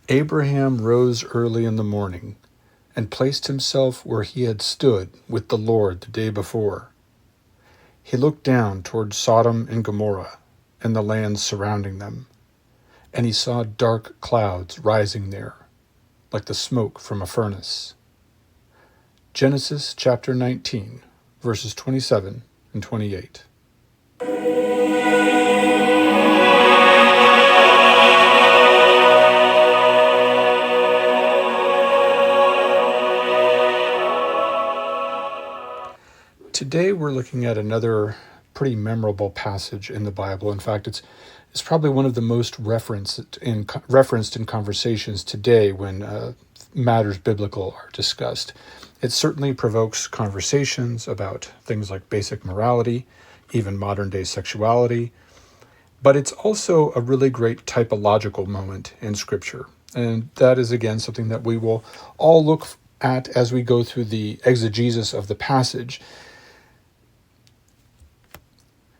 Abraham rose early in the morning and placed himself where he had stood with the Lord the day before. He looked down toward Sodom and Gomorrah and the lands surrounding them, and he saw dark clouds rising there, like the smoke from a furnace. Genesis chapter 19, verses 27 and 28. Today we're looking at another pretty memorable passage in the Bible. In fact, it's probably one of the most referenced in conversations today when matters biblical are discussed. It certainly provokes conversations about things like basic morality, even modern-day sexuality, but it's also a really great typological moment in Scripture. And that is, again, something that we will all look at as we go through the exegesis of the passage.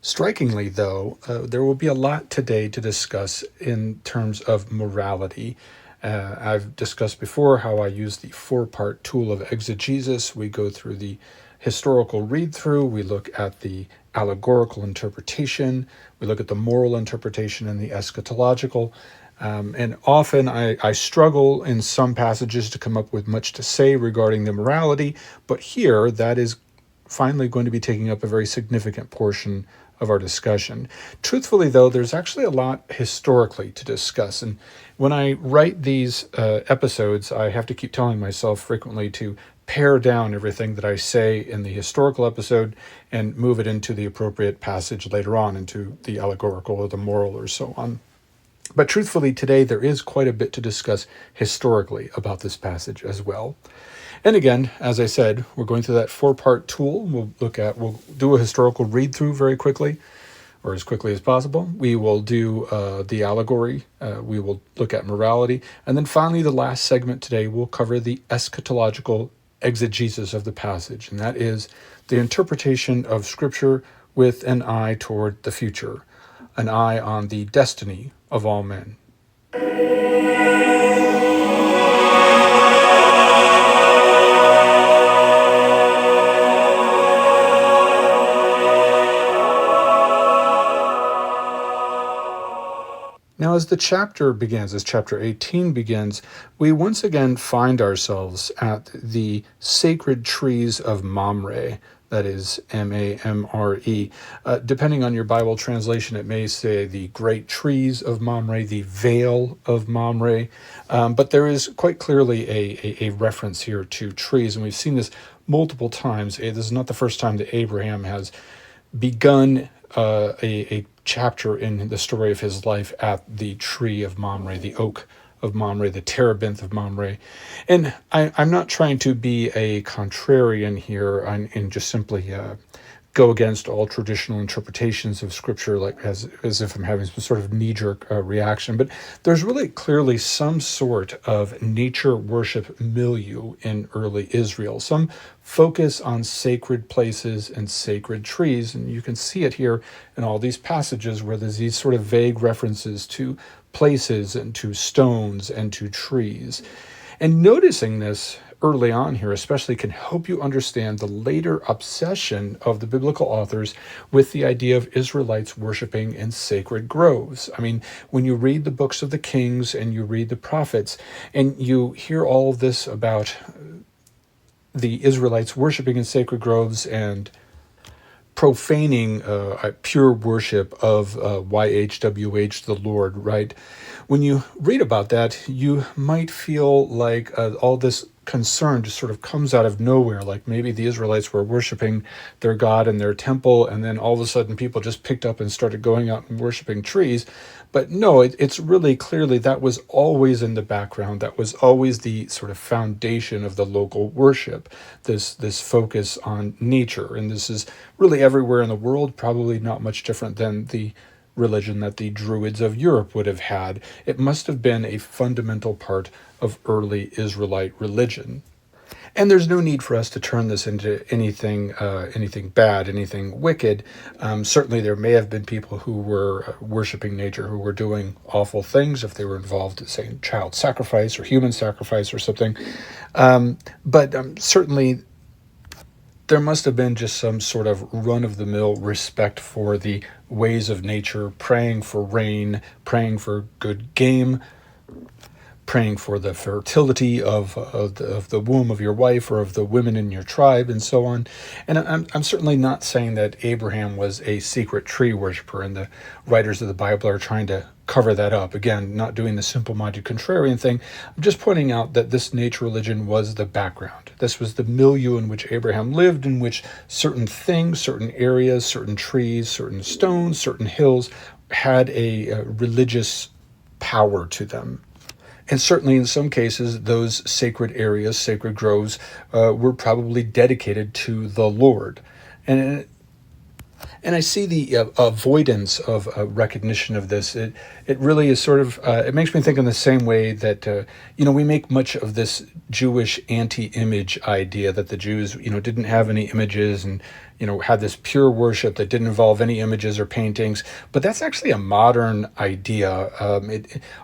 Strikingly, though, there will be a lot today to discuss in terms of morality. I've discussed before how I use the four-part tool of exegesis. We go through the historical read-through, we look at the allegorical interpretation, we look at the moral interpretation and the eschatological. And often I struggle in some passages to come up with much to say regarding the morality, but here that is finally going to be taking up a very significant portion of our discussion. Truthfully, though, there's actually a lot historically to discuss. And when I write these episodes, I have to keep telling myself frequently to pare down everything that I say in the historical episode and move it into the appropriate passage later on, into the allegorical or the moral or so on. But truthfully, today there is quite a bit to discuss historically about this passage as well. And again, as I said, we're going through that four-part tool. We'll do a historical read-through very quickly, or as quickly as possible. We will do the allegory. We will look at morality. And then finally, the last segment today will cover the eschatological exegesis of the passage. And that is the interpretation of Scripture with an eye toward the future, an eye on the destiny of all men. Now, as the chapter begins, as chapter 18 begins, we once again find ourselves at the sacred trees of Mamre, that is Mamre. Depending on your Bible translation, it may say the great trees of Mamre, the vale of Mamre, but there is quite clearly a reference here to trees, and we've seen this multiple times. This is not the first time that Abraham has begun a chapter in the story of his life at the tree of Mamre, the oak of Mamre, the terebinth of Mamre. And I'm not trying to be a contrarian here and just simply go against all traditional interpretations of Scripture, like as if I'm having some sort of knee-jerk reaction. But there's really clearly some sort of nature worship milieu in early Israel, some focus on sacred places and sacred trees. And you can see it here in all these passages where there's these sort of vague references to places and to stones and to trees. And noticing this early on here especially can help you understand the later obsession of the biblical authors with the idea of Israelites worshiping in sacred groves. I mean, when you read the books of the Kings and you read the prophets and you hear all of this about the Israelites worshiping in sacred groves and profaning a pure worship of YHWH, the Lord, right? When you read about that, you might feel like all this concern just sort of comes out of nowhere, like maybe the Israelites were worshiping their God in their temple, and then all of a sudden people just picked up and started going out and worshiping trees. But no, it's really clearly that was always in the background. That was always the sort of foundation of the local worship, this focus on nature. And this is really everywhere in the world, probably not much different than the religion that the Druids of Europe would have had. It must have been a fundamental part of early Israelite religion. And there's no need for us to turn this into anything bad, anything wicked. Certainly there may have been people who were worshiping nature, who were doing awful things if they were involved in, say, child sacrifice or human sacrifice or something. But certainly there must have been just some sort of run-of-the-mill respect for the ways of nature, praying for rain, praying for good game, praying for the fertility of the womb of your wife or of the women in your tribe, and so on. And I'm certainly not saying that Abraham was a secret tree worshiper, and the writers of the Bible are trying to cover that up. Again, not doing the simple-minded contrarian thing. I'm just pointing out that this nature religion was the background. This was the milieu in which Abraham lived, in which certain things, certain areas, certain trees, certain stones, certain hills had a religious power to them. And certainly in some cases, those sacred areas, sacred groves, were probably dedicated to the Lord. And I see the avoidance of recognition of this. It really is sort of, it makes me think in the same way that, we make much of this Jewish anti-image idea that the Jews, didn't have any images and, had this pure worship that didn't involve any images or paintings. But that's actually a modern idea.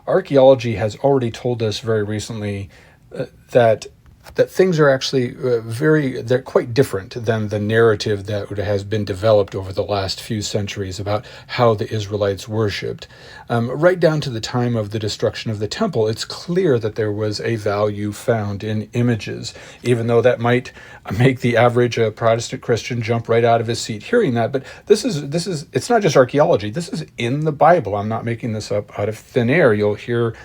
Archaeology has already told us very recently that things are actually they're quite different than the narrative that has been developed over the last few centuries about how the Israelites worshipped. Right down to the time of the destruction of the temple, it's clear that there was a value found in images, even though that might make the average Protestant Christian jump right out of his seat hearing that. But this is it's not just archaeology. This is in the Bible. I'm not making this up out of thin air. You'll hear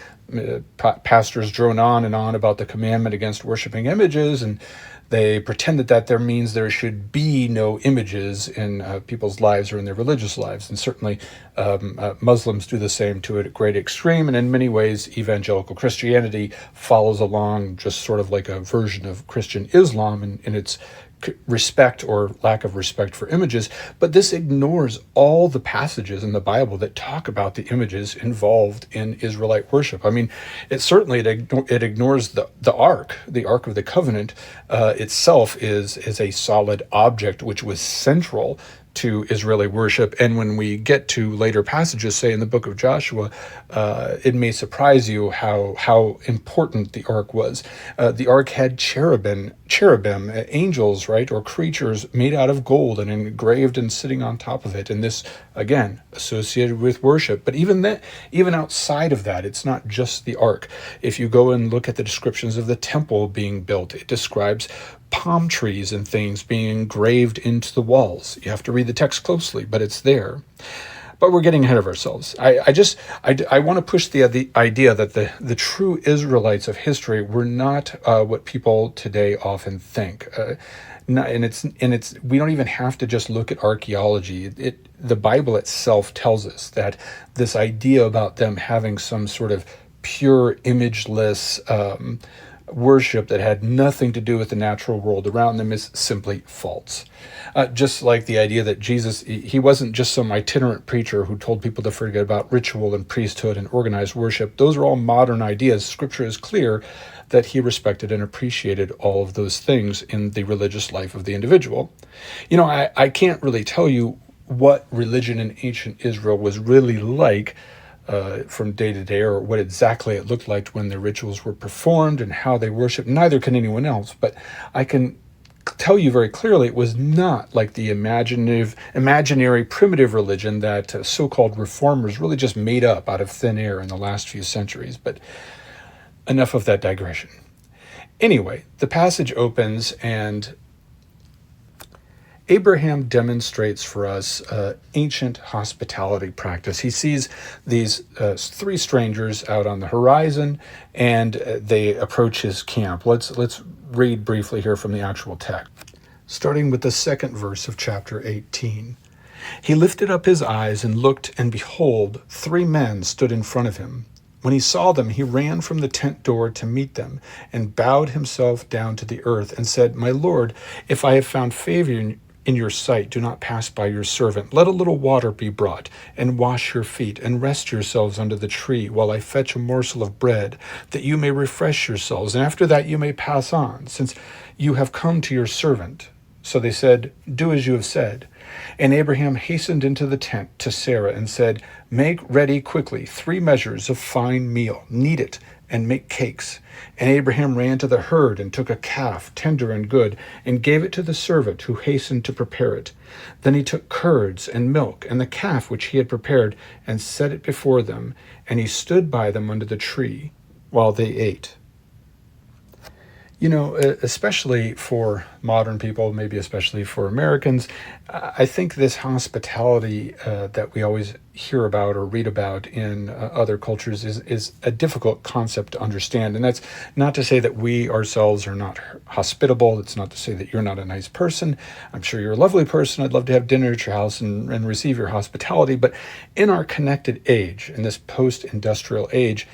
pastors drone on and on about the commandment against worshiping images, and they pretend that there means there should be no images in people's lives or in their religious lives. And certainly Muslims do the same to a great extreme, and in many ways evangelical Christianity follows along just sort of like a version of Christian Islam in its respect or lack of respect for images. But this ignores all the passages in the Bible that talk about the images involved in Israelite worship. I mean, it ignores the Ark of the Covenant itself is a solid object which was central to Israeli worship. And when we get to later passages, say in the book of Joshua, it may surprise you how important the ark was. The ark had cherubim, angels, right, or creatures made out of gold and engraved and sitting on top of it. And this, again, associated with worship. But even outside of that, it's not just the ark. If you go and look at the descriptions of the temple being built, it describes palm trees and things being engraved into the walls. You have to read the text closely, but it's there. But we're getting ahead of ourselves. I want to push the idea that the true Israelites of history were not what people today often think. We don't even have to just look at archaeology. The Bible itself tells us that this idea about them having some sort of pure, imageless worship that had nothing to do with the natural world around them is simply false. Just like the idea that Jesus, he wasn't just some itinerant preacher who told people to forget about ritual and priesthood and organized worship. Those are all modern ideas. Scripture is clear that he respected and appreciated all of those things in the religious life of the individual. I can't really tell you what religion in ancient Israel was really like from day to day, or what exactly it looked like when the rituals were performed and how they worshiped. Neither can anyone else, but I can tell you very clearly it was not like the imaginary primitive religion that so-called reformers really just made up out of thin air in the last few centuries. But enough of that digression. Anyway, the passage opens and Abraham demonstrates for us ancient hospitality practice. He sees these three strangers out on the horizon, and they approach his camp. Let's read briefly here from the actual text, starting with the second verse of chapter 18. He lifted up his eyes and looked, and behold, 3 men stood in front of him. When he saw them, he ran from the tent door to meet them, and bowed himself down to the earth, and said, "My Lord, if I have found favor in your sight, do not pass by your servant. Let a little water be brought, and wash your feet, and rest yourselves under the tree, while I fetch a morsel of bread, that you may refresh yourselves, and after that you may pass on, since you have come to your servant. So they said, do as you have said. And Abraham hastened into the tent to Sarah and said, make ready quickly 3 measures of fine meal, knead it, and make cakes. And Abraham ran to the herd and took a calf, tender and good, and gave it to the servant who hastened to prepare it. Then he took curds and milk and the calf which he had prepared and set it before them, and he stood by them under the tree while they ate. You know, especially for modern people, maybe especially for Americans, I think this hospitality that we always hear about or read about in other cultures is a difficult concept to understand. And that's not to say that we ourselves are not hospitable. It's not to say that you're not a nice person. I'm sure you're a lovely person. I'd love to have dinner at your house and receive your hospitality. But in our connected age, in this post-industrial age,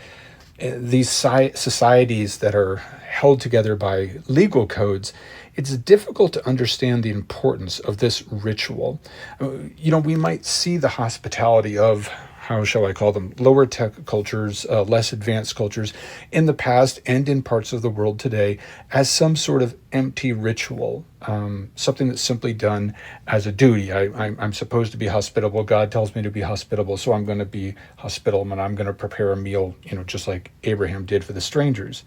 these societies that are held together by legal codes, it's difficult to understand the importance of this ritual. You know, we might see the hospitality of, how shall I call them, lower tech cultures, less advanced cultures in the past and in parts of the world today as some sort of empty ritual, something that's simply done as a duty. I'm supposed to be hospitable. God tells me to be hospitable, so I'm going to be hospitable and I'm going to prepare a meal, you know, just like Abraham did for the strangers.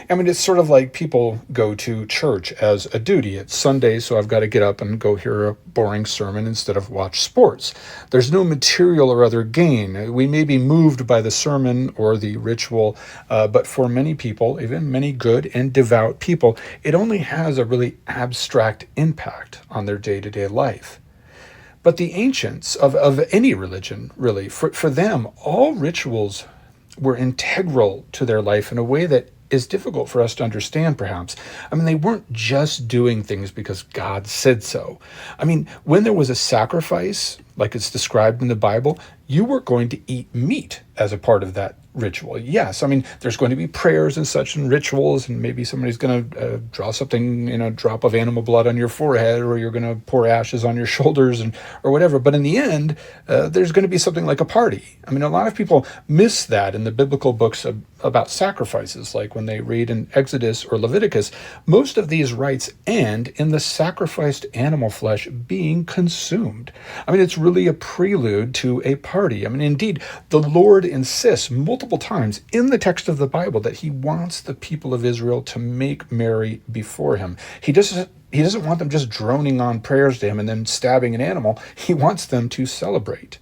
I mean, it's sort of like people go to church as a duty. It's Sunday, so I've got to get up and go hear a boring sermon instead of watch sports. There's no material or other gain. We may be moved by the sermon or the ritual, but for many people, even many good and devout people, it only has a really abstract impact on their day-to-day life. But the ancients of any religion, really, for them, all rituals were integral to their life in a way that is difficult for us to understand, perhaps. I mean, they weren't just doing things because God said so. I mean, when there was a sacrifice, like it's described in the Bible, you were going to eat meat as a part of that ritual. Yes, I mean, there's going to be prayers and such and rituals, and maybe somebody's going to draw something in a drop of animal blood on your forehead, or you're going to pour ashes on your shoulders, and or whatever. But in the end, there's going to be something like a party. I mean, a lot of people miss that in the biblical books about sacrifices, like when they read in Exodus or Leviticus. Most of these rites end in the sacrificed animal flesh being consumed. I mean, it's really a prelude to a party. I mean, indeed, the Lord insists multiple times in the text of the Bible that he wants the people of Israel to make merry before him. He doesn't want them just droning on prayers to him and then stabbing an animal. He wants them to celebrate.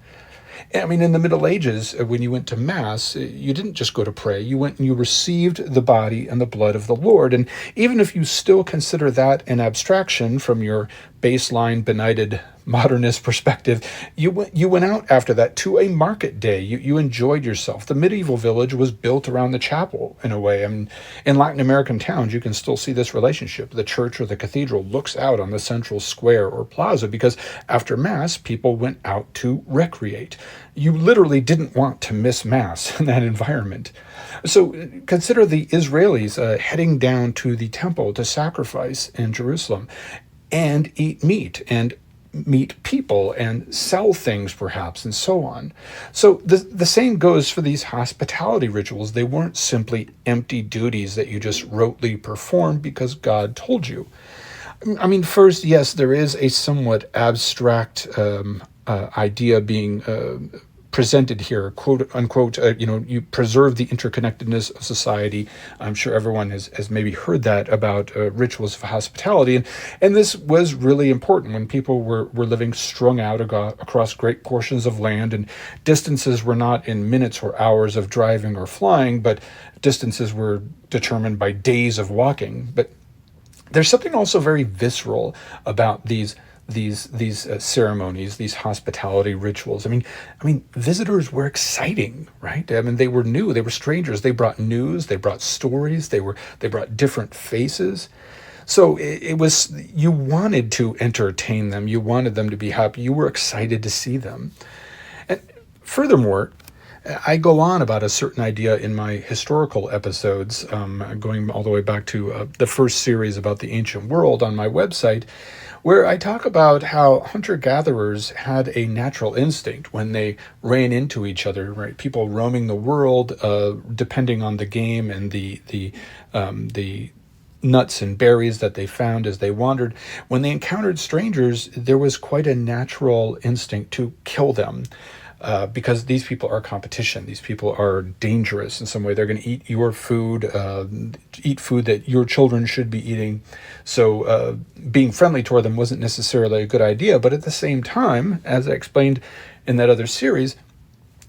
I mean, in the Middle Ages, when you went to Mass, you didn't just go to pray. You went and you received the body and the blood of the Lord. And even if you still consider that an abstraction from your baseline benighted modernist perspective, you went out after that to a market day. You enjoyed yourself. The medieval village was built around the chapel in a way. I mean, in Latin American towns, you can still see this relationship. The church or the cathedral looks out on the central square or plaza because after Mass, people went out to recreate. You literally didn't want to miss Mass in that environment. So consider the Israelis heading down to the temple to sacrifice in Jerusalem and eat meat and meet people and sell things perhaps and so on. So the same goes for these hospitality rituals. They weren't simply empty duties that you just rotely performed because God told you. I mean, first, yes, there is a somewhat abstract idea being presented here, quote unquote, you preserve the interconnectedness of society. I'm sure everyone has maybe heard that about rituals of hospitality. And this was really important when people were living strung out across great portions of land, and distances were not in minutes or hours of driving or flying, but distances were determined by days of walking. But there's something also very visceral about these ceremonies, these hospitality rituals. I mean, visitors were exciting, right? I mean, they were new, they were strangers. They brought news, they brought stories, they brought different faces. So it was, you wanted to entertain them, you wanted them to be happy, you were excited to see them. And furthermore, I go on about a certain idea in my historical episodes, going all the way back to the first series about the ancient world on my website, where I talk about how hunter-gatherers had a natural instinct when they ran into each other, right? People roaming the world, depending on the game and the nuts and berries that they found as they wandered. When they encountered strangers, there was quite a natural instinct to kill them. Because these people are competition. These people are dangerous in some way. They're going to eat your food, eat food that your children should be eating. So being friendly toward them wasn't necessarily a good idea. But at the same time, as I explained in that other series,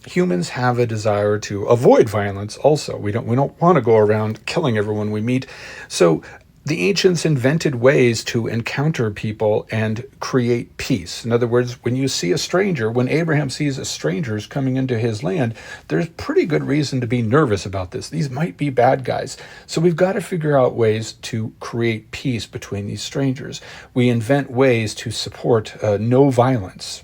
humans have a desire to avoid violence also. We don't want to go around killing everyone we meet. So the ancients invented ways to encounter people and create peace. In other words, when you see a stranger, when Abraham sees strangers coming into his land, there's pretty good reason to be nervous about this. These might be bad guys. So we've got to figure out ways to create peace between these strangers. We invent ways to support no violence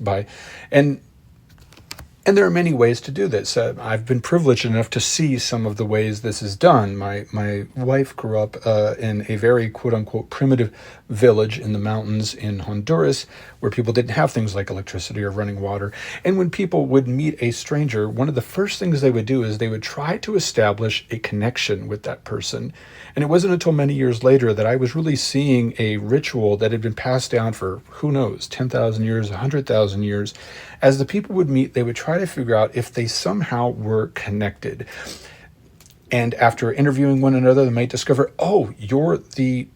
and there are many ways to do this. I've been privileged enough to see some of the ways this is done. My wife grew up in a very quote-unquote primitive village in the mountains in Honduras, where people didn't have things like electricity or running water. And when people would meet a stranger, one of the first things they would do is they would try to establish a connection with that person. And it wasn't until many years later that I was really seeing a ritual that had been passed down for, who knows, 10,000 years, 100,000 years. As the people would meet, they would try to figure out if they somehow were connected. And after interviewing one another, they might discover, oh, you're the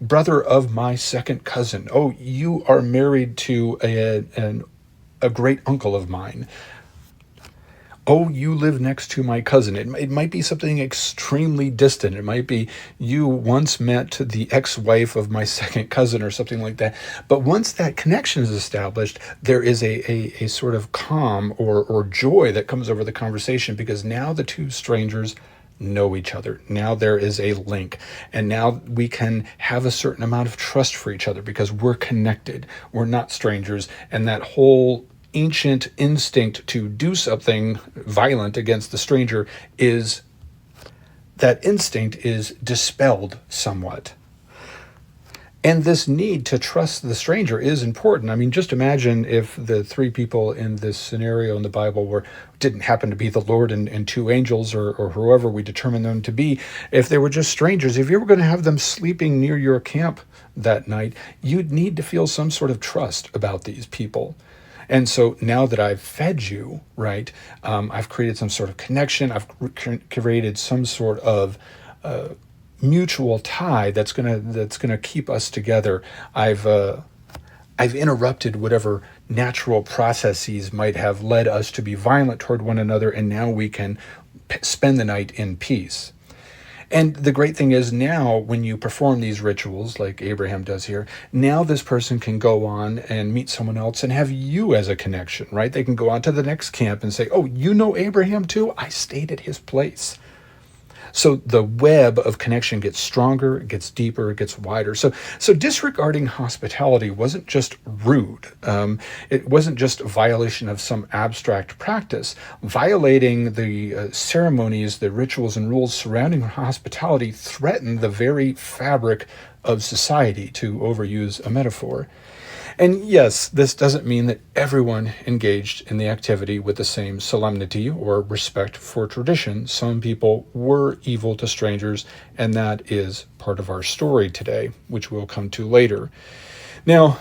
brother of my second cousin. Oh, you are married to a great uncle of mine. Oh, you live next to my cousin. It might be something extremely distant. It might be you once met the ex-wife of my second cousin or something like that. But once that connection is established, there is a sort of calm or joy that comes over the conversation, because now the two strangers know each other. Now there is a link, and now we can have a certain amount of trust for each other because we're connected. We're not strangers, and that whole ancient instinct to do something violent against the stranger is dispelled somewhat. And this need to trust the stranger is important. I mean, just imagine if the three people in this scenario in the Bible didn't happen to be the Lord and two angels or whoever we determine them to be. If they were just strangers, if you were going to have them sleeping near your camp that night, you'd need to feel some sort of trust about these people. And so now that I've fed you, right, I've created some sort of connection. I've created some sort of mutual tie that's gonna keep us together. I've interrupted whatever natural processes might have led us to be violent toward one another, and now we can spend the night in peace. And the great thing is, now when you perform these rituals like Abraham does here, now this person can go on and meet someone else and have you as a connection, right? They can go on to the next camp and say, oh, you know Abraham too? I stayed at his place. So the web of connection gets stronger, it gets deeper, it gets wider. So disregarding hospitality wasn't just rude. It wasn't just a violation of some abstract practice. Violating the ceremonies, the rituals and rules surrounding hospitality threatened the very fabric of society, to overuse a metaphor. And yes, this doesn't mean that everyone engaged in the activity with the same solemnity or respect for tradition. Some people were evil to strangers, and that is part of our story today, which we'll come to later. Now,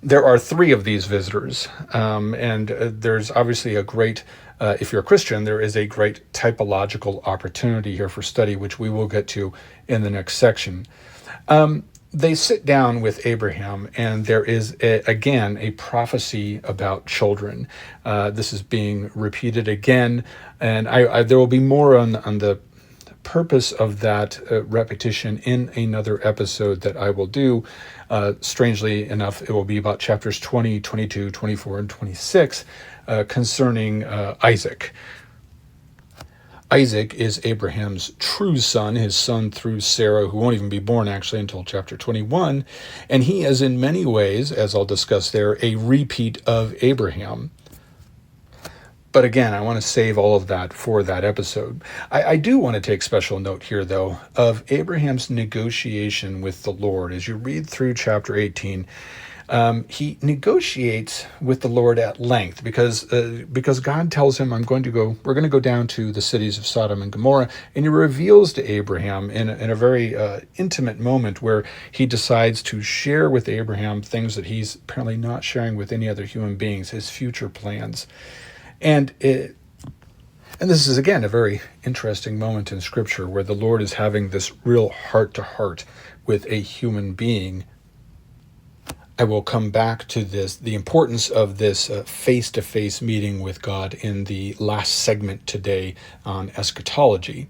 there are three of these visitors, and there's obviously a great, if you're a Christian, there is a great typological opportunity here for study, which we will get to in the next section. They sit down with Abraham, and there is, again, a prophecy about children. This is being repeated again, and there will be more on the purpose of that repetition in another episode that I will do. Strangely enough, it will be about chapters 20, 22, 24, and 26 concerning Isaac. Isaac is Abraham's true son, his son through Sarah, who won't even be born actually until chapter 21. And he is in many ways, as I'll discuss there, a repeat of Abraham. But again, I want to save all of that for that episode. I do want to take special note here, though, of Abraham's negotiation with the Lord. As you read through chapter 18, he negotiates with the Lord at length because God tells him, we're going to go down to the cities of Sodom and Gomorrah, and he reveals to Abraham in a very intimate moment where he decides to share with Abraham things that he's apparently not sharing with any other human beings, his future plans. And this is, again, a very interesting moment in Scripture where the Lord is having this real heart-to-heart with a human being. I will come back to the importance of this face-to-face meeting with God in the last segment today on eschatology.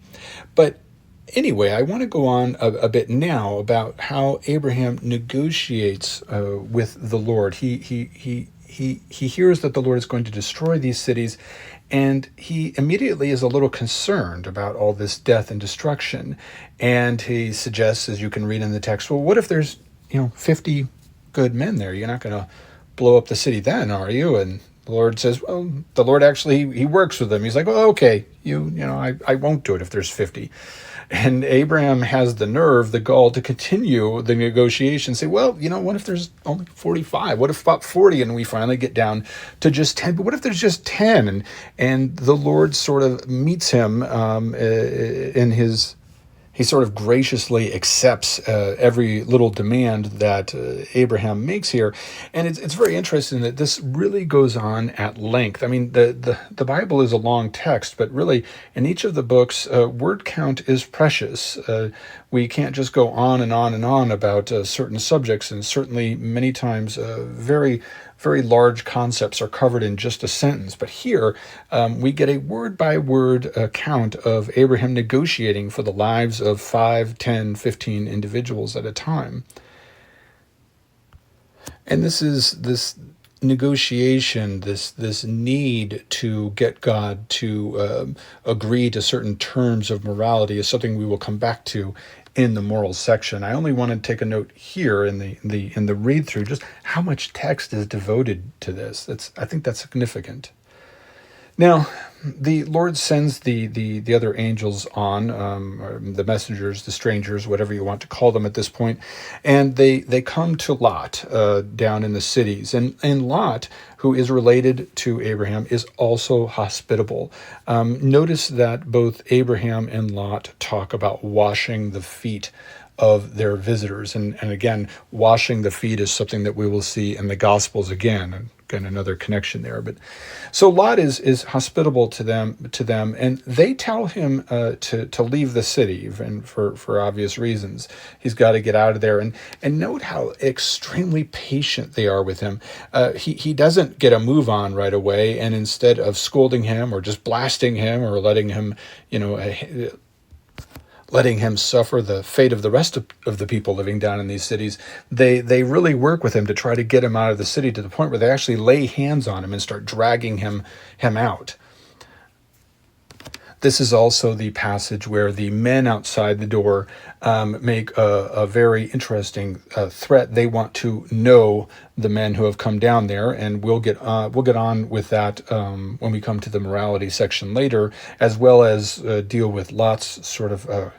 But anyway, I want to go on a bit now about how Abraham negotiates with the Lord. He hears that the Lord is going to destroy these cities, and he immediately is a little concerned about all this death and destruction. And he suggests, as you can read in the text, well, what if there's 50 good men there? You're not going to blow up the city then, are you? And the Lord says, well, the Lord actually, he works with them. He's like, oh, okay, I won't do it if there's 50. And Abraham has the nerve, the gall, to continue the negotiation, say, well, what if there's only 45? What if about 40? And we finally get down to just 10. But what if there's just 10? And the Lord sort of meets him he sort of graciously accepts every little demand that Abraham makes here. And it's very interesting that this really goes on at length. I mean, the Bible is a long text, but really in each of the books, word count is precious. We can't just go on and on and on about certain subjects, and certainly many times very large concepts are covered in just a sentence. But here we get a word-by-word account of Abraham negotiating for the lives of 5, 10, 15 individuals at a time. And this negotiation, this need to get God to agree to certain terms of morality is something we will come back to in the moral section. I only want to take a note here in the read through just how much text is devoted to this. I think that's significant. Now, the Lord sends the other angels on, the messengers, the strangers, whatever you want to call them at this point, and they come to Lot down in the cities. And Lot, who is related to Abraham, is also hospitable. Notice that both Abraham and Lot talk about washing the feet of their visitors. And again, washing the feet is something that we will see in the Gospels again. Again, another connection there. But so Lot is hospitable to them, and they tell him to leave the city, and for obvious reasons. He's got to get out of there. And note how extremely patient they are with him. He doesn't get a move on right away, and instead of scolding him or just blasting him or letting him suffer the fate of the rest of the people living down in these cities, they really work with him to try to get him out of the city, to the point where they actually lay hands on him and start dragging him out. This is also the passage where the men outside the door make a very interesting threat. They want to know the men who have come down there, and we'll get on with that when we come to the morality section later, as well as deal with Lot's sort of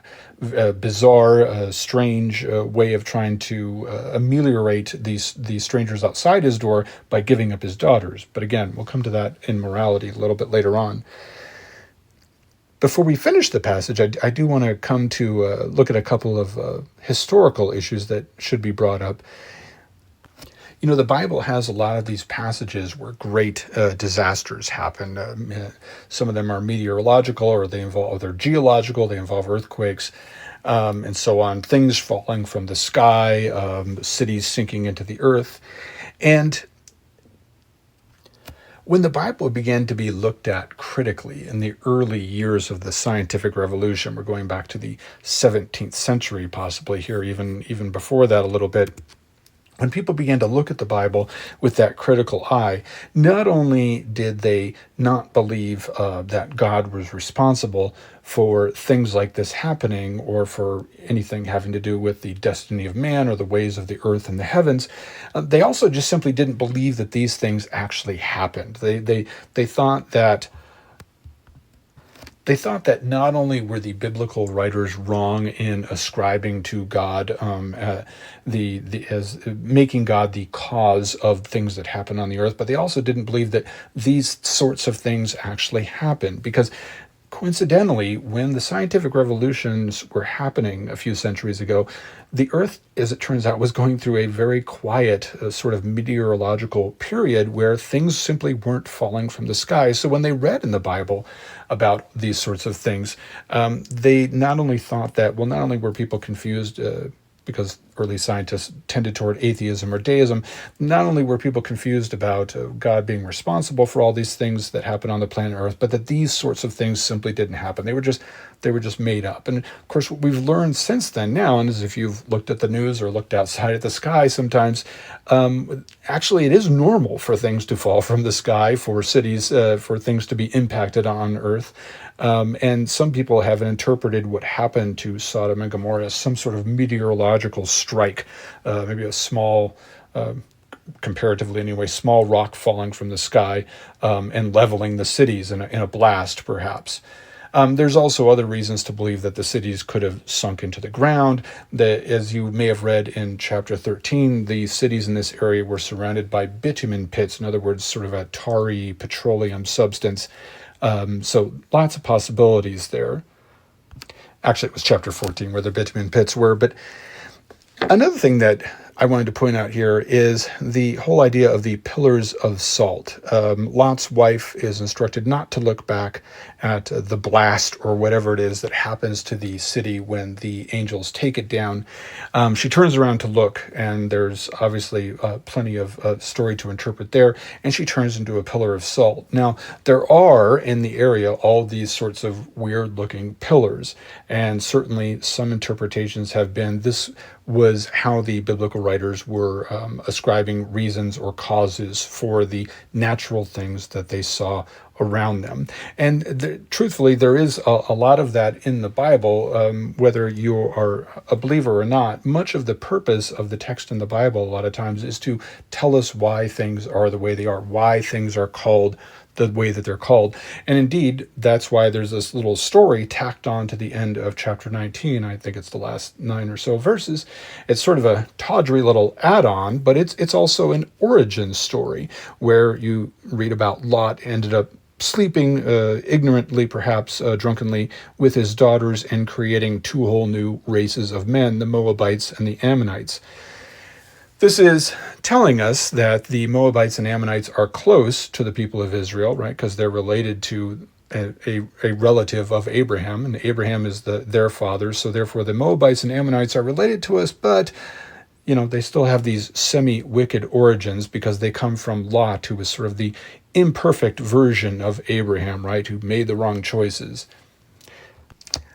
bizarre, strange way of trying to ameliorate these strangers outside his door by giving up his daughters. But again, we'll come to that in morality a little bit later on. Before we finish the passage, I do want to come to look at a couple of historical issues that should be brought up. The Bible has a lot of these passages where great disasters happen. Some of them are meteorological, or they're geological, they involve earthquakes, and so on. Things falling from the sky, cities sinking into the earth. And when the Bible began to be looked at critically in the early years of the scientific revolution, we're going back to the 17th century, possibly here, even before that a little bit, when people began to look at the Bible with that critical eye, not only did they not believe that God was responsible for things like this happening or for anything having to do with the destiny of man or the ways of the earth and the heavens, they also just simply didn't believe that these things actually happened. They thought that not only were the biblical writers wrong in ascribing to God as making God the cause of things that happen on the earth, but they also didn't believe that these sorts of things actually happened. Because coincidentally, when the scientific revolutions were happening a few centuries ago, the Earth, as it turns out, was going through a very quiet sort of meteorological period where things simply weren't falling from the sky. So when they read in the Bible about these sorts of things, they not only thought that, well, not only were people confused because early scientists tended toward atheism or deism, not only were people confused about God being responsible for all these things that happen on the planet Earth, but that these sorts of things simply didn't happen. They were just made up. And of course, what we've learned since then now, and as if you've looked at the news or looked outside at the sky sometimes, actually it is normal for things to fall from the sky, for cities, for things to be impacted on Earth. And some people have interpreted what happened to Sodom and Gomorrah as some sort of meteorological strike, maybe a small, comparatively anyway, small rock falling from the sky and leveling the cities in a blast, perhaps. There's also other reasons to believe that the cities could have sunk into the ground. That, as you may have read in chapter 13, the cities in this area were surrounded by bitumen pits, in other words, sort of a tarry petroleum substance. So lots of possibilities there. Actually, it was chapter 14 where the bitumen pits were. But another thing that I wanted to point out here is the whole idea of the pillars of salt. Lot's wife is instructed not to look back at the blast or whatever it is that happens to the city when the angels take it down. She turns around to look, and there's obviously plenty of story to interpret there, and she turns into a pillar of salt. Now, there are in the area all these sorts of weird-looking pillars, and certainly some interpretations have been this was how the biblical writers were ascribing reasons or causes for the natural things that they saw around them. And truthfully, there is a lot of that in the Bible, whether you are a believer or not. Much of the purpose of the text in the Bible a lot of times is to tell us why things are the way they are, why things are called the way that they're called. And indeed, that's why there's this little story tacked on to the end of chapter 19. I think it's the last 9 or so verses. It's sort of a tawdry little add-on, but it's also an origin story where you read about Lot ended up sleeping ignorantly, perhaps drunkenly, with his daughters and creating 2 whole new races of men, the Moabites and the Ammonites. This is telling us that the Moabites and Ammonites are close to the people of Israel, right? Because they're related to a relative of Abraham, and Abraham is their father. So therefore, the Moabites and Ammonites are related to us, but they still have these semi-wicked origins because they come from Lot, who was sort of the imperfect version of Abraham, right? Who made the wrong choices.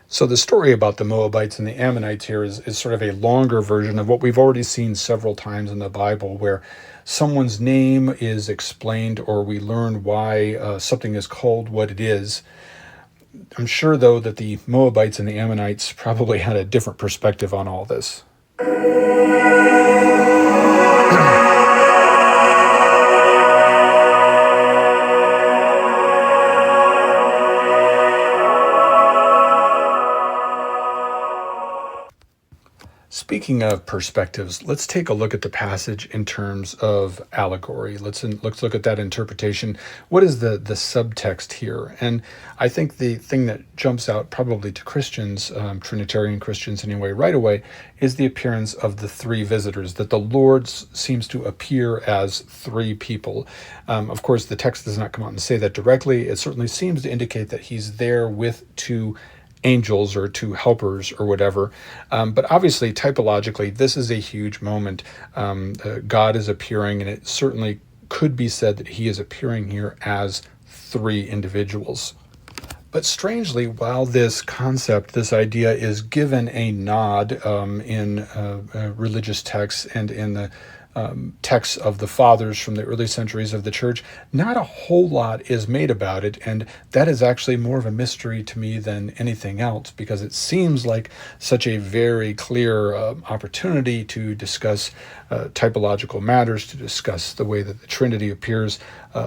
So the story about the Moabites and the Ammonites here is sort of a longer version of what we've already seen several times in the Bible, where someone's name is explained or we learn why something is called what it is. I'm sure, though, that the Moabites and the Ammonites probably had a different perspective on all this. Speaking of perspectives, let's take a look at the passage in terms of allegory. Let's look at that interpretation. What is the subtext here? And I think the thing that jumps out probably to Christians, Trinitarian Christians anyway, right away, is the appearance of the 3 visitors, that the Lord seems to appear as 3 people. Of course, the text does not come out and say that directly. It certainly seems to indicate that he's there with 2 angels or 2 helpers or whatever. But obviously, typologically, this is a huge moment. God is appearing, and it certainly could be said that he is appearing here as 3 individuals. But strangely, while this concept, this idea is given a nod in religious texts and in the texts of the fathers from the early centuries of the church, not a whole lot is made about it. And that is actually more of a mystery to me than anything else, because it seems like such a very clear opportunity to discuss typological matters, to discuss the way that the Trinity appears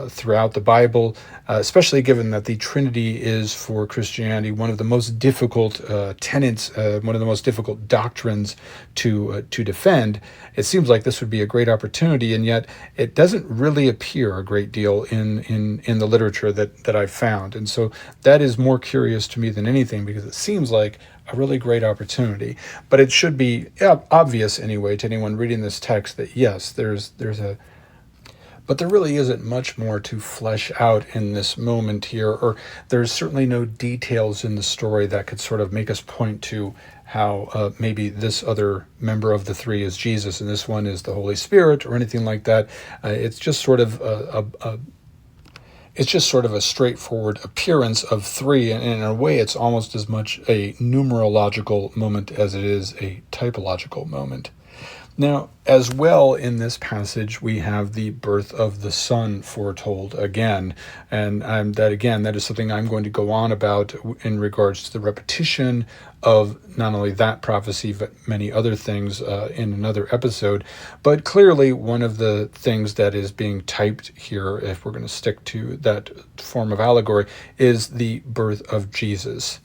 throughout the Bible, especially given that the Trinity is for Christianity one of the most difficult tenets, one of the most difficult doctrines to defend. It seems like this would be a great opportunity, and yet it doesn't really appear a great deal in the literature that I've found. And so that is more curious to me than anything, because it seems like a really great opportunity. But it should be obvious anyway to anyone reading this text that yes, but there really isn't much more to flesh out in this moment here, or there's certainly no details in the story that could sort of make us point to how maybe this other member of the three is Jesus and this one is the Holy Spirit, or anything like that. It's just sort of a straightforward appearance of three, and in a way it's almost as much a numerological moment as it is a typological moment. Now, as well, in this passage, we have the birth of the Son foretold again. And that is something I'm going to go on about in regards to the repetition of not only that prophecy, but many other things in another episode. But clearly, one of the things that is being typed here, if we're going to stick to that form of allegory, is the birth of Jesus.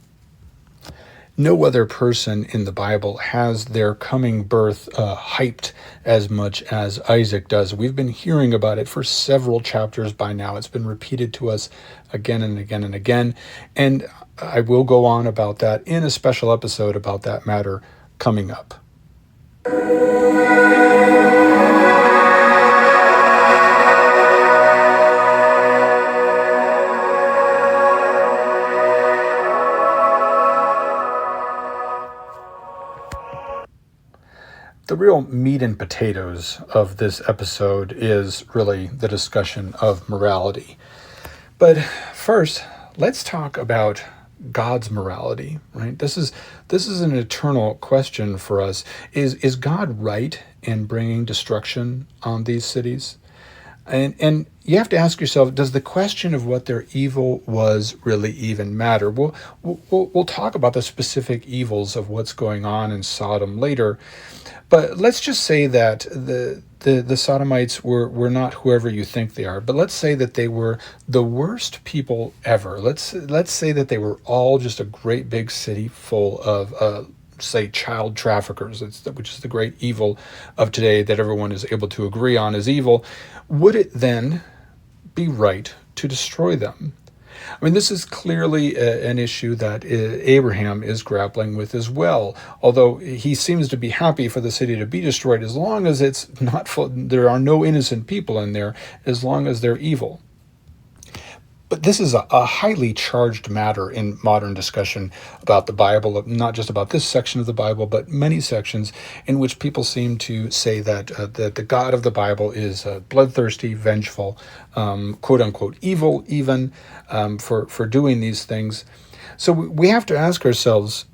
No other person in the Bible has their coming birth hyped as much as Isaac does. We've been hearing about it for several chapters by now. It's been repeated to us again and again and again. And I will go on about that in a special episode about that matter coming up. The real meat and potatoes of this episode is really the discussion of morality. But first, let's talk about God's morality, right? This is an eternal question for us. Is God right in bringing destruction on these cities? And you have to ask yourself, does the question of what their evil was really even matter? We'll talk about the specific evils of what's going on in Sodom later. But let's just say that the Sodomites were not whoever you think they are. But let's say that they were the worst people ever. Let's say that they were all just a great big city full of say child traffickers, which is the great evil of today that everyone is able to agree on is evil. Would it then be right to destroy them? I mean, this is clearly an issue that Abraham is grappling with as well, although he seems to be happy for the city to be destroyed as long as it's not full, there are no innocent people in there, as long as they're evil. But this is a highly charged matter in modern discussion about the Bible, not just about this section of the Bible, but many sections in which people seem to say that the God of the Bible is bloodthirsty, vengeful, quote-unquote evil even, for doing these things. So we have to ask ourselves,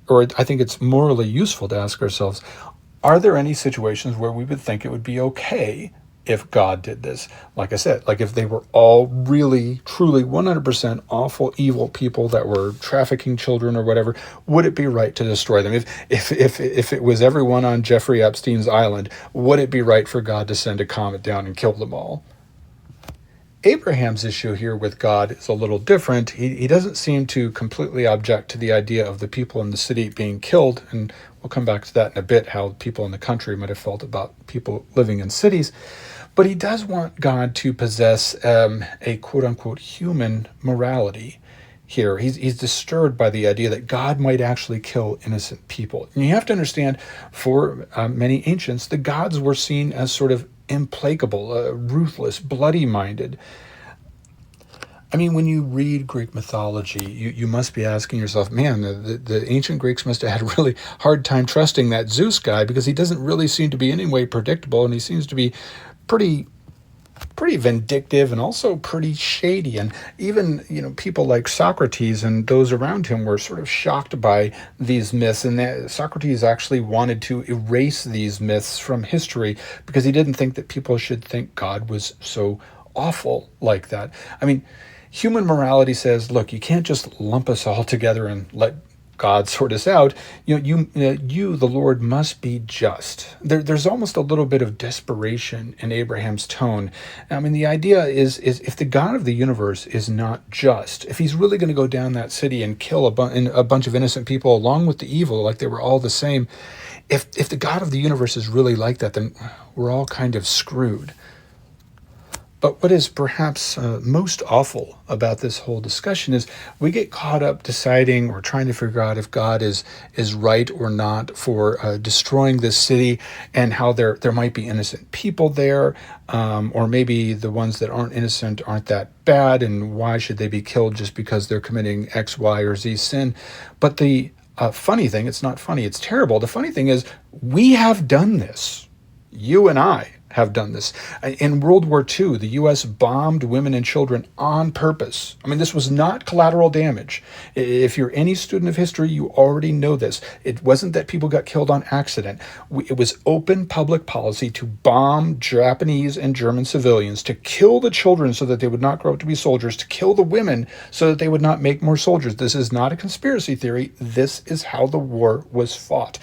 or I think it's morally useful to ask ourselves, are there any situations where we would think it would be okay if God did this? Like I said, like if they were all really, truly 100% awful, evil people that were trafficking children or whatever, would it be right to destroy them? If it was everyone on Jeffrey Epstein's island, would it be right for God to send a comet down and kill them all? Abraham's issue here with God is a little different. He doesn't seem to completely object to the idea of the people in the city being killed, and we'll come back to that in a bit, how people in the country might have felt about people living in cities. But he does want God to possess a quote-unquote human morality here. He's disturbed by the idea that God might actually kill innocent people. And you have to understand, for many ancients, the gods were seen as sort of implacable, ruthless, bloody-minded. I mean, when you read Greek mythology, you must be asking yourself, man, the ancient Greeks must have had a really hard time trusting that Zeus guy, because he doesn't really seem to be in any way predictable, and he seems to be pretty pretty vindictive and also pretty shady. And even, people like Socrates and those around him were sort of shocked by these myths. And Socrates actually wanted to erase these myths from history because he didn't think that people should think God was so awful like that. I mean, human morality says, look, you can't just lump us all together and let God sort us out. You, the Lord, must be just. There's almost a little bit of desperation in Abraham's tone. I mean, the idea is if the God of the universe is not just, if he's really going to go down that city and kill a bunch of innocent people along with the evil, like they were all the same, if the God of the universe is really like that, then we're all kind of screwed. But what is perhaps most awful about this whole discussion is we get caught up deciding or trying to figure out if God is right or not for destroying this city, and how there might be innocent people there, or maybe the ones that aren't innocent aren't that bad, and why should they be killed just because they're committing X, Y, or Z sin. But the funny thing, it's not funny, it's terrible. The funny thing is we have done this. You and I have done this. In World War II, the U.S. bombed women and children on purpose. I mean, this was not collateral damage. If you're any student of history, you already know this. It wasn't that people got killed on accident. It was open public policy to bomb Japanese and German civilians, to kill the children so that they would not grow up to be soldiers, to kill the women so that they would not make more soldiers. This is not a conspiracy theory. This is how the war was fought.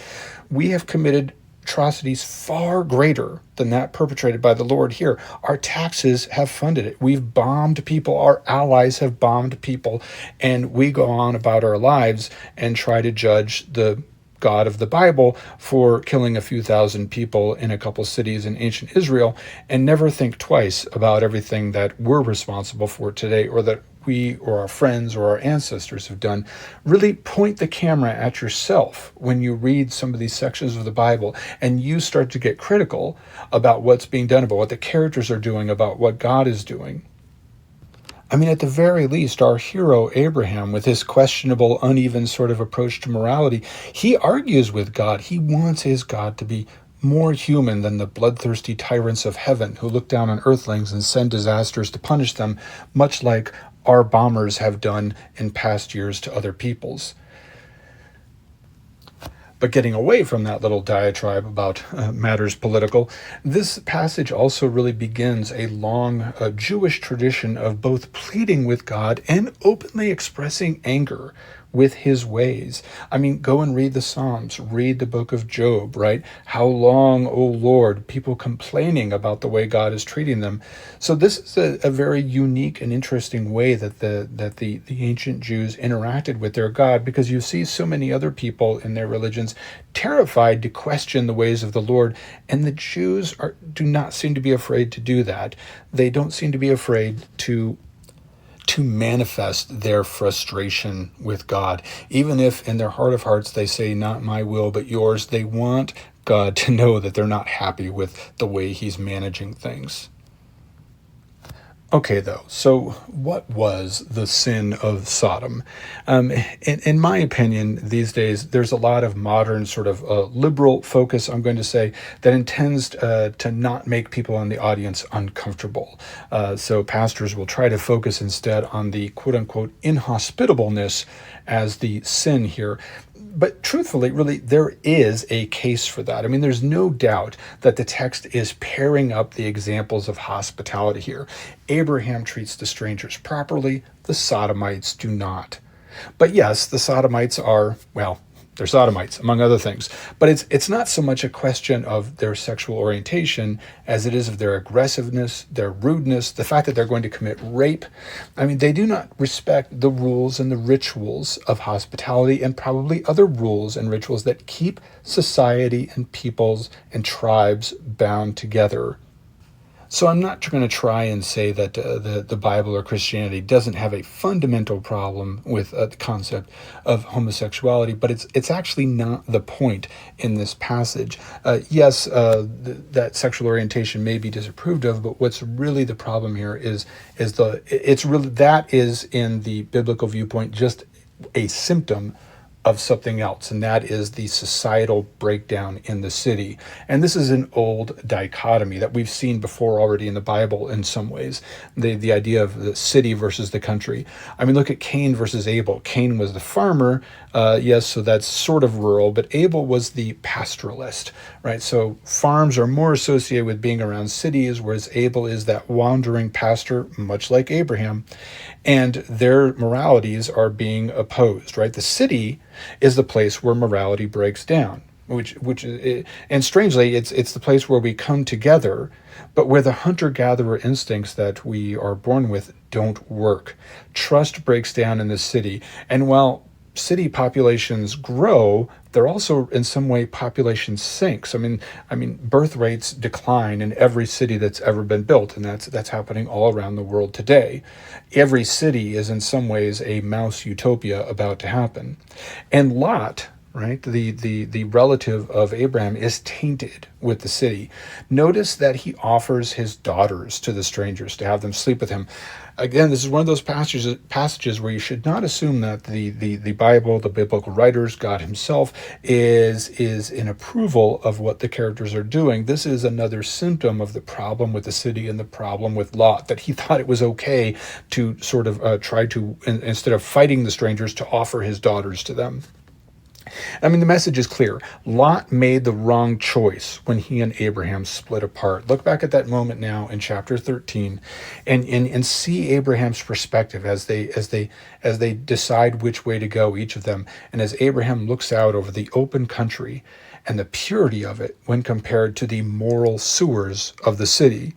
We have committed atrocities far greater than that perpetrated by the Lord here. Our taxes have funded it. We've bombed people. Our allies have bombed people. And we go on about our lives and try to judge the God of the Bible for killing a few thousand people in a couple cities in ancient Israel, and never think twice about everything that we're responsible for today, or that we or our friends or our ancestors have done. Really point the camera at yourself when you read some of these sections of the Bible and you start to get critical about what's being done, about what the characters are doing, about what God is doing. I mean, at the very least, our hero Abraham, with his questionable, uneven sort of approach to morality, he argues with God. He wants his God to be more human than the bloodthirsty tyrants of heaven who look down on earthlings and send disasters to punish them, much like our bombers have done in past years to other peoples. But getting away from that little diatribe about matters political, this passage also really begins a long Jewish tradition of both pleading with God and openly expressing anger with his ways. I mean, go and read the Psalms, read the book of Job, right? How long, O Lord, people complaining about the way God is treating them. So this is a very unique and interesting way that the ancient Jews interacted with their God, because you see so many other people in their religions terrified to question the ways of the Lord, and the Jews do not seem to be afraid to do that. They don't seem to be afraid to manifest their frustration with God. Even if in their heart of hearts they say, not my will, but yours, they want God to know that they're not happy with the way he's managing things. Okay, though, so what was the sin of Sodom? In my opinion, these days, there's a lot of modern sort of liberal focus, I'm going to say, that intends to not make people in the audience uncomfortable. So pastors will try to focus instead on the quote-unquote inhospitableness as the sin here. But truthfully, really, there is a case for that. I mean, there's no doubt that the text is pairing up the examples of hospitality here. Abraham treats the strangers properly. The Sodomites do not. But yes, the Sodomites are, well, they're sodomites, among other things. But it's not so much a question of their sexual orientation as it is of their aggressiveness, their rudeness, the fact that they're going to commit rape. I mean, they do not respect the rules and the rituals of hospitality, and probably other rules and rituals that keep society and peoples and tribes bound together. So I'm not going to try and say that the Bible or Christianity doesn't have a fundamental problem with the concept of homosexuality, but it's actually not the point in this passage. Yes, that sexual orientation may be disapproved of, but what's really the problem here is that is in the biblical viewpoint just a symptom of something else, and that is the societal breakdown in the city. And this is an old dichotomy that we've seen before already in the Bible in some ways, the idea of the city versus the country. I mean, look at Cain versus Abel. Cain was the farmer, yes, so that's sort of rural, but Abel was the pastoralist, right? So farms are more associated with being around cities, whereas Abel is that wandering pastor, much like Abraham, and their moralities are being opposed, right? The city is the place where morality breaks down, and strangely, it's the place where we come together, but where the hunter-gatherer instincts that we are born with don't work. Trust breaks down in the city, and while city populations grow, they're also in some way population sinks. I mean, birth rates decline in every city that's ever been built, and that's happening all around the world today. Every city is in some ways a mouse utopia about to happen. And Lot, right, the relative of Abraham, is tainted with the city. Notice that he offers his daughters to the strangers to have them sleep with him. Again, this is one of those passages where you should not assume that the Bible, the biblical writers, God himself, is in approval of what the characters are doing. This is another symptom of the problem with the city and the problem with Lot, that he thought it was okay to sort of try to, instead of fighting the strangers, to offer his daughters to them. I mean, the message is clear. Lot made the wrong choice when he and Abraham split apart. Look back at that moment now in chapter 13 and see Abraham's perspective as they decide which way to go, each of them. And as Abraham looks out over the open country and the purity of it when compared to the moral sewers of the city.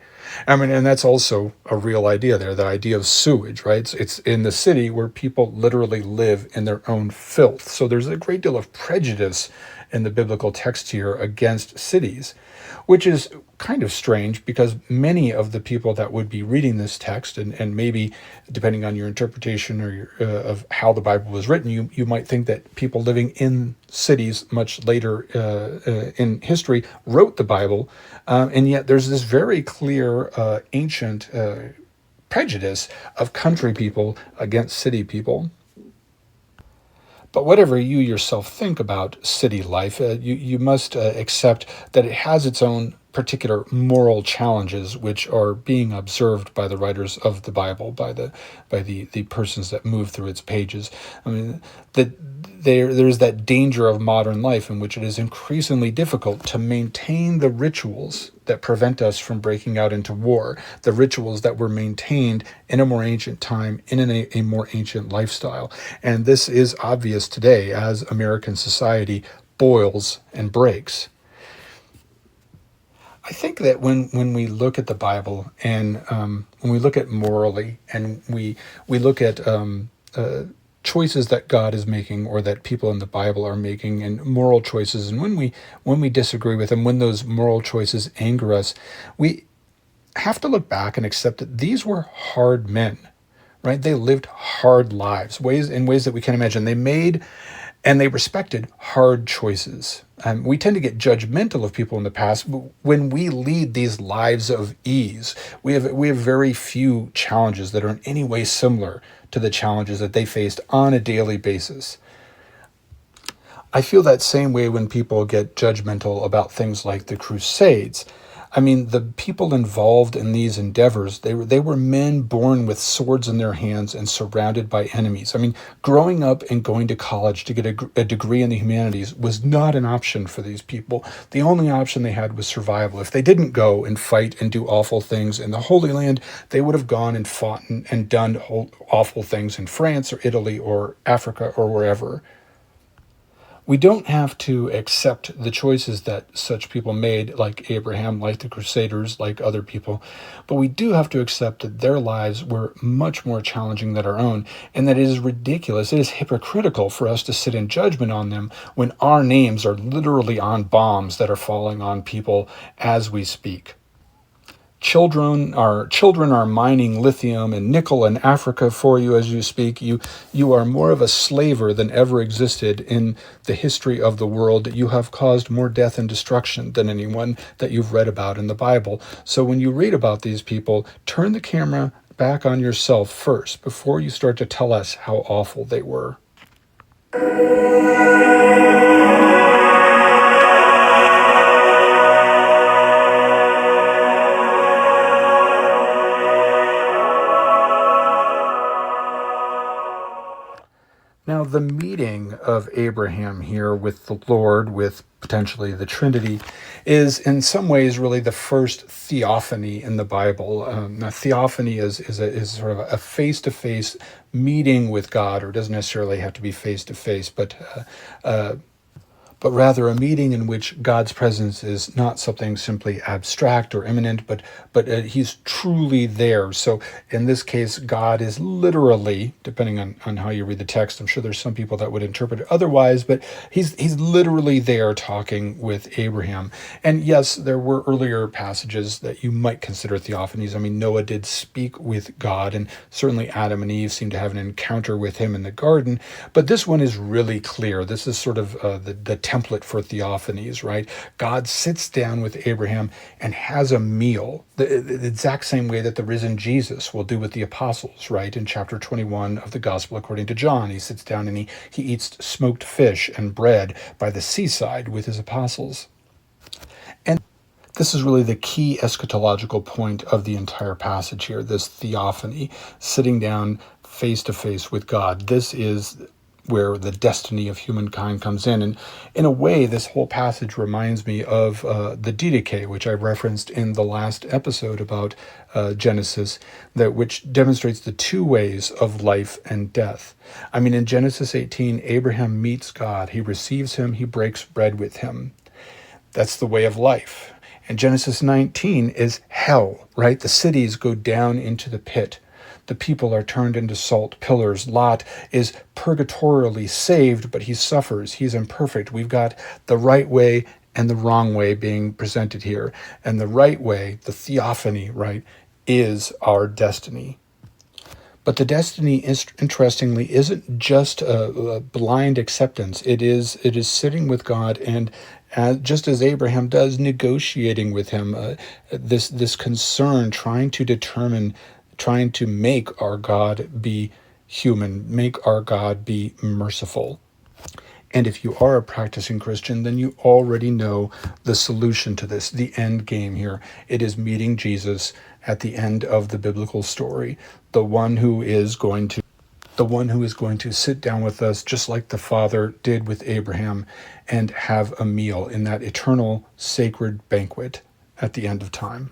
I mean, and that's also a real idea there, the idea of sewage, right? It's in the city where people literally live in their own filth. So there's a great deal of prejudice in the biblical text here against cities, which is kind of strange because many of the people that would be reading this text, and maybe depending on your interpretation or of how the Bible was written, you might think that people living in cities much later in history wrote the Bible, and yet there's this very clear ancient prejudice of country people against city people. But whatever you yourself think about city life, you must accept that it has its own particular moral challenges, which are being observed by the writers of the Bible, by the persons that move through its pages. I mean, there's that danger of modern life in which it is increasingly difficult to maintain the rituals that prevent us from breaking out into war, the rituals that were maintained in a more ancient time, in a more ancient lifestyle. And this is obvious today as American society boils and breaks. I think that when we look at the Bible and when we look at morally and we look at choices that God is making or that people in the Bible are making and moral choices, and when we disagree with them, when those moral choices anger us, we have to look back and accept that these were hard men, right? They lived hard lives, in ways that we can't imagine. They made and they respected hard choices. We tend to get judgmental of people in the past, but when we lead these lives of ease, we have very few challenges that are in any way similar to the challenges that they faced on a daily basis. I feel that same way when people get judgmental about things like the Crusades. I mean, the people involved in these endeavors, they were men born with swords in their hands and surrounded by enemies. I mean, growing up and going to college to get a degree in the humanities was not an option for these people. The only option they had was survival. If they didn't go and fight and do awful things in the Holy Land, they would have gone and fought and done awful things in France or Italy or Africa or wherever. We don't have to accept the choices that such people made, like Abraham, like the Crusaders, like other people, but we do have to accept that their lives were much more challenging than our own, and that it is ridiculous, it is hypocritical for us to sit in judgment on them when our names are literally on bombs that are falling on people as we speak. Children are mining lithium and nickel in Africa for you as you speak. You are more of a slaver than ever existed in the history of the world. You have caused more death and destruction than anyone that you've read about in the Bible. So when you read about these people, turn the camera back on yourself first before you start to tell us how awful they were. the meeting of Abraham here with the Lord, with potentially the Trinity, is in some ways really the first theophany in the Bible. A theophany is sort of a face-to-face meeting with God, or doesn't necessarily have to be face-to-face, but rather a meeting in which God's presence is not something simply abstract or imminent, but he's truly there. So in this case, God is literally, depending on how you read the text, I'm sure there's some people that would interpret it otherwise, but he's literally there talking with Abraham. And yes, there were earlier passages that you might consider theophanies. I mean, Noah did speak with God, and certainly Adam and Eve seem to have an encounter with him in the garden, but this one is really clear. This is sort of the template for theophanies, right? God sits down with Abraham and has a meal, the exact same way that the risen Jesus will do with the apostles, right? In chapter 21 of the Gospel according to John, he sits down and he eats smoked fish and bread by the seaside with his apostles. And this is really the key eschatological point of the entire passage here, this theophany, sitting down face to face with God. This is where the destiny of humankind comes in. And in a way, this whole passage reminds me of the Didache, which I referenced in the last episode about Genesis, which demonstrates the two ways of life and death. I mean, in Genesis 18, Abraham meets God. He receives him. He breaks bread with him. That's the way of life. And Genesis 19 is hell, right? The cities go down into the pit. The people are turned into salt pillars. Lot is purgatorially saved, but he suffers. He's imperfect. We've got the right way and the wrong way being presented here. And the right way, the theophany, right, is our destiny. But the destiny, interestingly, isn't just a blind acceptance. It is sitting with God and, just as Abraham does, negotiating with him. This concern, trying to make our God be human, make our God be merciful. And if you are a practicing Christian, then you already know the solution to this, the end game here. It is meeting Jesus at the end of the biblical story, the one who is going to sit down with us just like the Father did with Abraham and have a meal in that eternal sacred banquet at the end of time.